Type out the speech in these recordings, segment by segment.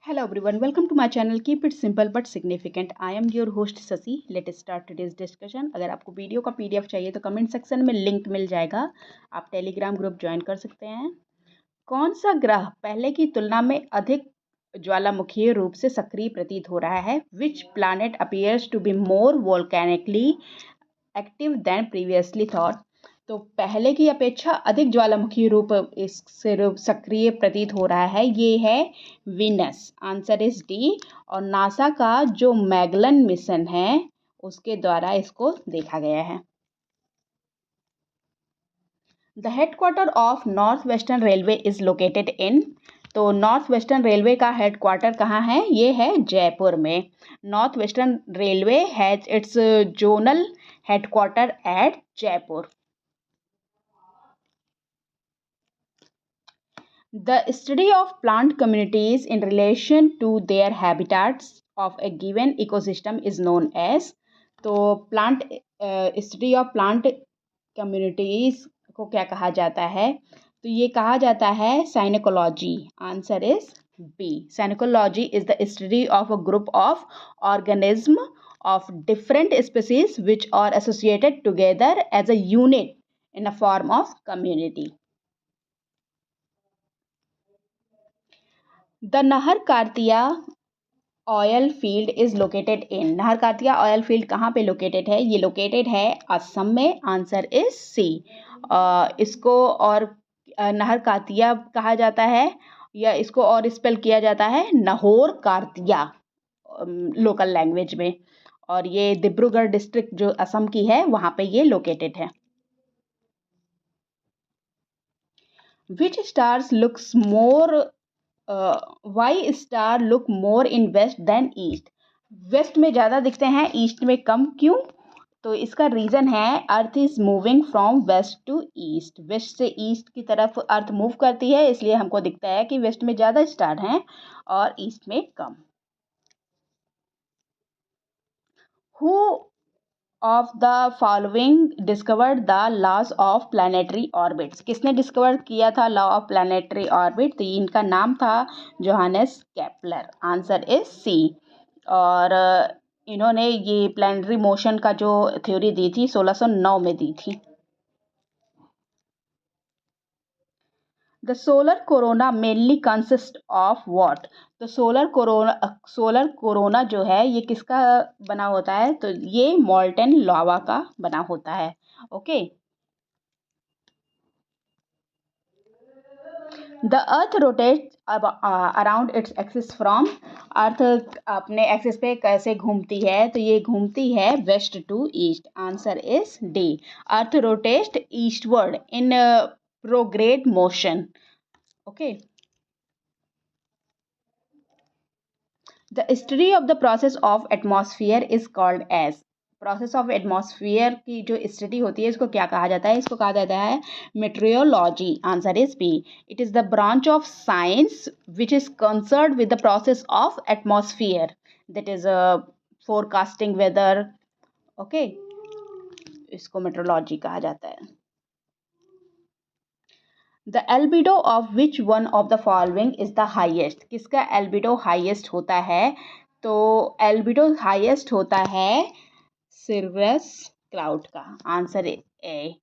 Hello everyone, welcome to my channel. Keep it simple but significant. I am your host Sasi. Let's start today's discussion. अगर आपको video का PDF चाहिए तो comment section में link मिल जाएगा. आप Telegram group join कर सकते हैं. कौन सा ग्रह पहले की तुलना में अधिक ज्वालामुखीय रूप से सक्रिय प्रतीत हो रहा है? Which planet appears to be more volcanically active than previously thought? तो पहले की अपेक्षा अधिक ज्वालामुखी रूप इससे सक्रिय प्रतीत हो रहा है, ये है वीनस. Answer is D. और नासा का जो मैगलन मिशन है उसके द्वारा इसको देखा गया है. The headquarter of north western railway is located in. तो नॉर्थ वेस्टर्न रेलवे का हेडक्वार्टर कहाँ है? ये है जयपुर में. North western railway has its zonal headquarter at Jaipur. The study of plant communities in relation to their habitats of a given ecosystem is known as. तो plant study of plant communities को क्या कहा जाता है? तो ये कहा जाता है synecology. Answer is B. Synecology is the study of a group of organism of different species which are associated together as a unit in a form of community. The Nahar Kartiya oil field is located इन. नहर कार्तिया oil field कहाँ पे located है? ये located है असम में. Answer is C. इसको और नहर कार्तिया कहा जाता है या इसको और स्पेल किया जाता है नहोर कार्तिया लोकल लैंग्वेज में. और ये डिब्रूगढ़ डिस्ट्रिक्ट जो असम की है वहाँ पे ये लोकेटेड है. Which stars looks more why star look more in west than east. West में ज़्यादा दिखते हैं, ईस्ट में कम. क्यों? तो इसका रीज़न है earth is moving from west to east. West से ईस्ट की तरफ अर्थ मूव करती है, इसलिए हमको दिखता है कि वेस्ट में ज़्यादा स्टार हैं और ईस्ट में कम. Who of the following discovered the laws of planetary orbits. किसने डिस्कवर किया था लॉ ऑफ प्लानिटरी ऑर्बिट? तो इनका नाम था Johannes Kepler. Answer is C. और इन्होंने ये प्लानिटरी मोशन का जो थ्योरी दी थी 1609 में दी थी. The solar corona mainly consist of what. तो सोलर कोरोना जो है ये किसका बना होता है? तो ये मॉल्टेन लावा का बना होता है. Okay. The earth rotate around its axis from. Earth अपने एक्सिस पे कैसे घूमती है? तो ये घूमती है west to east. Answer is D. Earth rotate eastward in prograde motion. Okay. The study of the process of atmosphere is called as. Process of atmosphere की जो स्टडी होती है इसको क्या कहा जाता है? इसको कहा जाता है meteorology. Answer is B. It is the branch of science which is concern with the process of atmosphere. That is forecasting weather. Okay. इसको मेट्रोलॉजी कहा जाता है. The albedo of which one of the following is the highest. किसका albedo highest होता है? तो albedo highest होता है सिरस क्लाउड का. Answer A.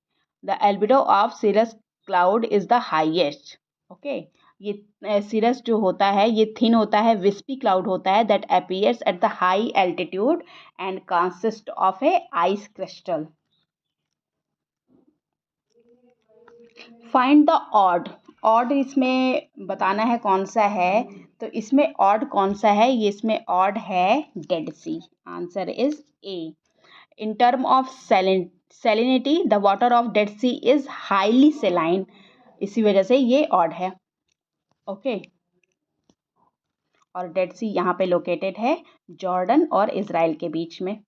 The albedo of cirrus cloud is the highest. Okay. ये सिरस जो होता है ये थिन होता है, विस्पी क्लाउड होता है that appears at the high altitude and consist of A ice crystal. Find the odd. Odd इसमें बताना है कौन सा है. तो इसमें ऑड कौन सा है? ये इसमें ऑड है Dead Sea. Answer is A. In term of salinity the water of Dead Sea is highly saline. इसी वजह से ये ऑड है. ओके. और डेड सी यहाँ पे लोकेटेड है जॉर्डन और इजराइल के बीच में.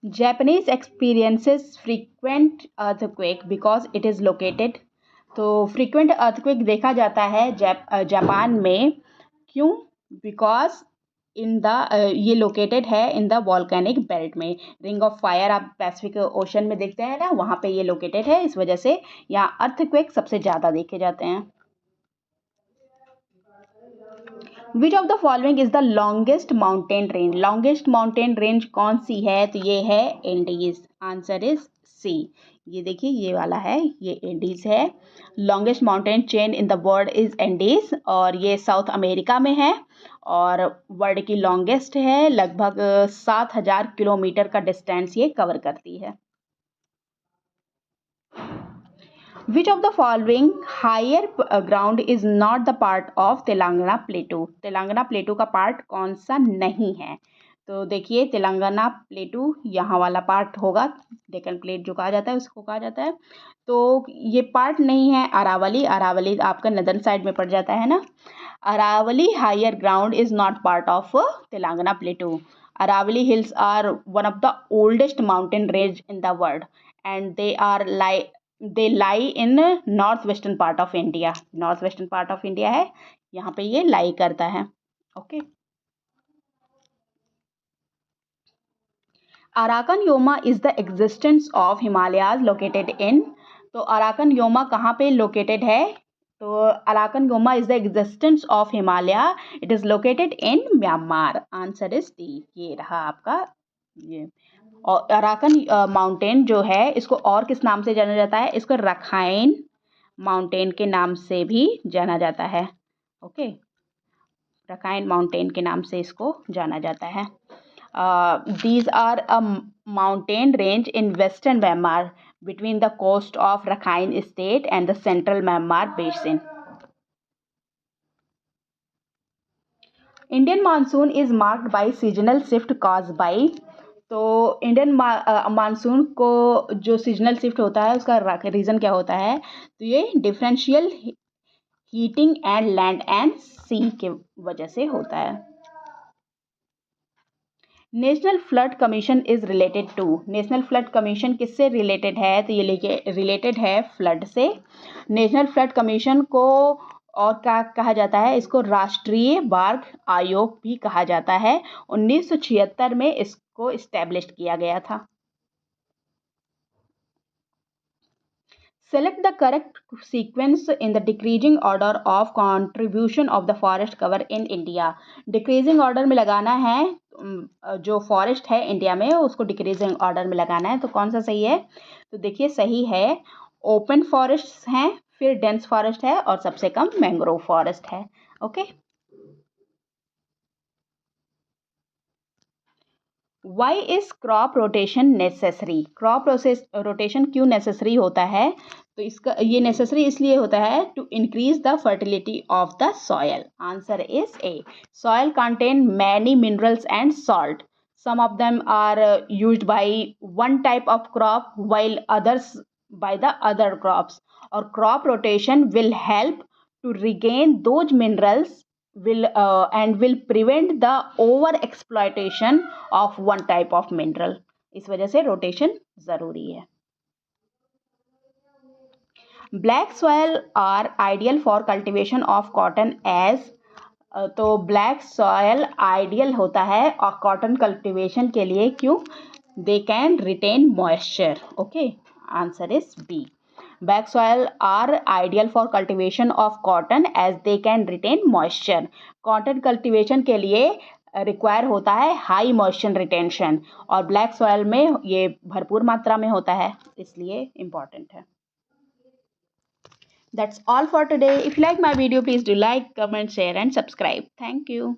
Japanese experiences frequent earthquake because it is located. तो frequent earthquake देखा जाता है जापान में. क्यों? Because इन द ये लोकेटेड है इन द वॉल्केनिक बेल्ट में. रिंग ऑफ फायर आप पैसिफिक ओशन में देखते हैं ना, वहाँ पे ये लोकेटेड है. इस वजह से यहाँ अर्थक्वेक सबसे ज़्यादा देखे जाते हैं. Which of the following is the longest mountain range, longest mountain range कौन सी है, तो ये है एंडीज, आंसर इज सी। ये देखिए ये वाला है, ये एंडीज है। Longest mountain chain in the world is Andes, और ये साउथ अमेरिका में है और वर्ल्ड की लॉन्गेस्ट है, लगभग 7,000 किलोमीटर का डिस्टेंस ये कवर करती है। Which of the following higher ground is not the part of Telangana प्लेटू, Telangana प्लेटू का पार्ट कौन सा नहीं है, तो देखिए तेलंगाना प्लेटू यहाँ वाला पार्ट होगा, डेक्कन प्लेट जो कहा जाता है उसको कहा जाता है, तो ये पार्ट नहीं है। अरावली, अरावली आपका नदर्न साइड में पड़ जाता है ना। Aravalli higher ground is not part of Telangana plateau. Aravalli hills are one of the oldest mountain range in the world and they lie in north western part of India, north western part of India है, यहाँ पे ये lie करता है। Okay, Arakan Yoma is the existence of Himalayas located in, तो Arakan Yoma कहाँ पे located है, तो Arakan Yoma is the existence of Himalaya, it is located in Myanmar, answer is D. ये रहा आपका ये। और अराकन माउंटेन जो है इसको और किस नाम से जाना जाता है, इसको रखाइन माउंटेन के नाम से भी जाना जाता है। ओके, रखाइन माउंटेन के नाम से इसको जाना जाता है। These are a mountain range in western Myanmar between the coast of Rakhine state and the central Myanmar basin. Indian monsoon is marked by seasonal shift cause by, तो Indian monsoon को जो सीजनल शिफ्ट होता है उसका reason क्या होता है, तो ये differential heating and land and sea के वजह से होता है। National flood commission is related to, national flood commission किससे रिलेटेड है, तो ये लेके रिलेटेड है फ्लड से। नेशनल फ्लड कमीशन को और क्या कहा जाता है, इसको राष्ट्रीय बाढ़ आयोग भी कहा जाता है। 1976 में इसको इस्टेब्लिश किया गया था। Select the correct sequence in the decreasing order of contribution of the forest cover in India. Decreasing order में लगाना है, जो फॉरेस्ट है इंडिया में उसको डिक्रीजिंग ऑर्डर में लगाना है, तो कौन सा सही है, तो देखिए सही है ओपन फॉरेस्ट हैं, फिर डेंस फॉरेस्ट है और सबसे कम मैंग्रोव फॉरेस्ट है। Okay, why is crop rotation necessary, crop rotation क्यों नेसेसरी होता है, तो इसका ये नेसेसरी इसलिए होता है to increase the fertility of the soil, answer is A. Soil contain many minerals and salt, some of them are used by one type of crop while others by the other crops, or crop rotation will help to regain those minerals will and will prevent the over exploitation of one type of mineral, इस वजह से rotation ज़रूरी है। Black soil are ideal for cultivation of cotton as, तो black soil ideal होता है और cotton cultivation के लिए, क्यों, they can retain moisture. Okay, answer is B. Black soil are ideal for cultivation of cotton as they can retain moisture. Cotton cultivation के लिए require होता है हाई मॉइस्चर रिटेंशन, और ब्लैक सॉयल में ये भरपूर मात्रा में होता है, इसलिए इम्पॉर्टेंट है। That's all for today. If you like my video, please do like, comment, share and subscribe. Thank you.